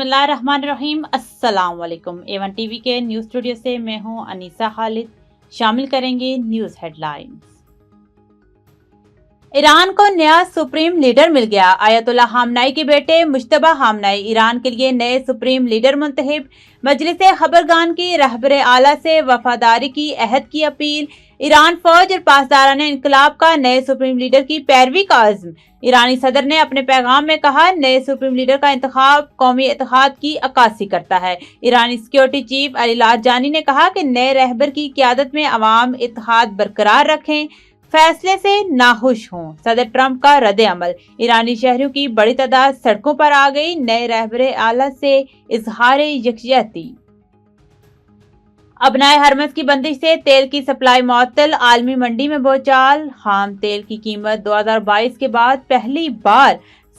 बिस्मिल्लाहिर्रहमानिर्रहीम। अस्सलाम वालेकुम। A1 टीवी के न्यूज़ स्टूडियो से मैं हूं अनीसा खालिद। शामिल करेंगे न्यूज़ हेडलाइंस। ईरान को नया सुप्रीम लीडर मिल गया। आयतुल्लाह खामनेई के बेटे मुज्तबा खामनेई ईरान के लिए नए सुप्रीम लीडर मुंतखब। मजलिस खबरगान की रहबर आला से वफादारी की अहद की अपील। ईरान फौज और पासदाराने इनकलाब का नए सुप्रीम लीडर की पैरवी का अज़्म। ईरानी सदर ने अपने पैगाम में कहा, नए सुप्रीम लीडर का इंतखाब कौमी इत्तेहाद की अक्कासी करता है। ईरानी सिक्योरिटी चीफ अली लारजानी ने कहा कि नए रहबर की क़यादत में अवाम इत्तेहाद बरकरार रखें, फैसले से नाखुश हों। सदर ट्रंप का रद्द अमल। ईरानी शहरियों की बड़ी तादाद सड़कों पर आ गई। नए रहबर आला से इजहार यकजहती। अबनाए हरमस की बंदिश से तेल की सप्लाई मुअत्तल। आलमी मंडी में बोचाल। खाम तेल की कीमत 2022 के बाद पहली बार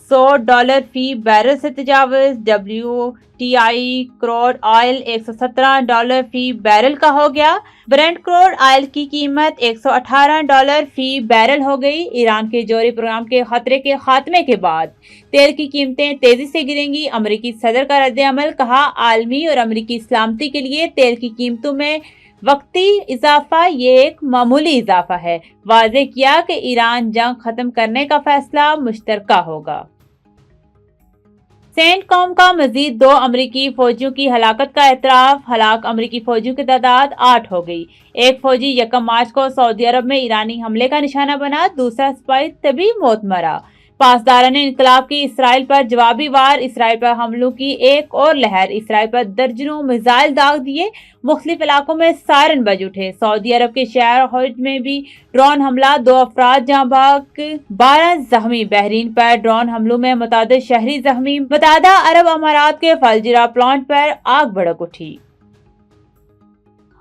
$100 फी बैरल से तजावुज। WTI क्रूड ऑयल $117 फी बैरल का हो गया। ब्रेंट क्रूड ऑयल की कीमत $118 फी बैरल हो गई। ईरान के जौहरी प्रोग्राम के खतरे के खात्मे के बाद तेल की कीमतें तेजी से गिरेंगी। अमेरिकी सदर का रद्द अमल। कहा, आलमी और अमेरिकी सलामती के लिए तेल की कीमतों में वक्ती इजाफा ये एक मामूली इजाफा है। वाज़ेह किया कि ईरान जंग खत्म करने का फैसला मुश्तरका होगा। सेंट कॉम का मजीद 2 अमरीकी फौजियों की हलाकत का एतराफ। हलाक अमरीकी फौजियों की तादाद 8 हो गई। एक फौजी 1 मार्च को सऊदी अरब में ईरानी हमले का निशाना बना। दूसरा सिपाही तभी मौत मरा। पासदाराने इनकलाब की इसराइल पर जवाबी वार। इसराइल पर हमलों की एक और लहर। इसराइल पर दर्जनों मिसाइल दाग दिए। मुख्तलिफ इलाकों में सायरन बज उठे। सऊदी अरब के शहर हौज में भी ड्रोन हमला। 2 अफराद जहां भाग, 12 जख्मी। बहरीन पर ड्रोन हमलों में मुतादिद शहरी जख्मी। मुत्तहदा अरब अमारात के फलजिरा प्लांट पर आग भड़क उठी।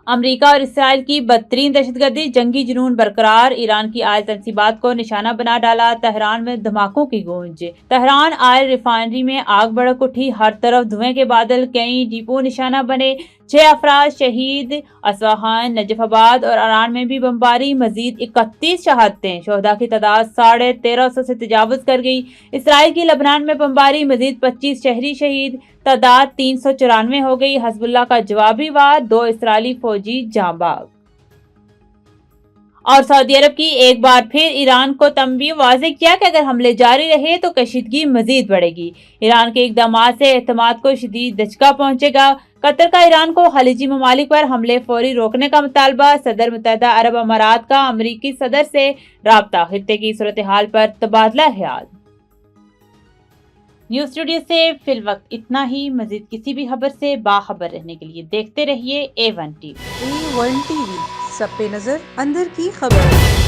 अमेरिका और इसराइल की बदतरीन दहशतगर्दी। जंगी जुनून बरकरार। ईरान की आयल तनसीबात को निशाना बना डाला। तेहरान में धमाकों की गूंज। तेहरान आयल रिफाइनरी में आग भड़क उठी। हर तरफ धुएं के बादल। कई डिपो निशाना बने। 6 अफराद शहीद। असफहान, नजफाबाद और ईरान में भी बमबारी। मजीद 31 शहादतें। शोहदा की तादाद 1350 से तजावुज कर गई। इसराइल की लबनान में बमबारी। मजीद 25 शहरी शहीद। तादाद 394 हो गई। हजबुल्लाह का जवाबी वार। 2 इसराइली फौजी जांबाग। और सऊदी अरब की एक बार फिर ईरान को तंबीह। वाज़ेह किया कि अगर हमले जारी रहे तो कशीदगी मजीद बढ़ेगी। ईरान के इक़दामात से एतमाद को शदीद दचका पहुंचेगा। कतर का ईरान को खलीजी ममालिक पर हमले फौरी रोकने का मुतालबा। सदर मुत्तहदा अरब अमारात का अमरीकी सदर से राब्ता। खित्ते की सूरत हाल पर तबादला ख्याल। न्यूज़ स्टूडियो से फिलवक्त इतना ही। मजीद किसी भी खबर से बाखबर रहने के लिए देखते रहिए A1 टीवी। A1 टीवी, सब पे नजर, अंदर की खबर।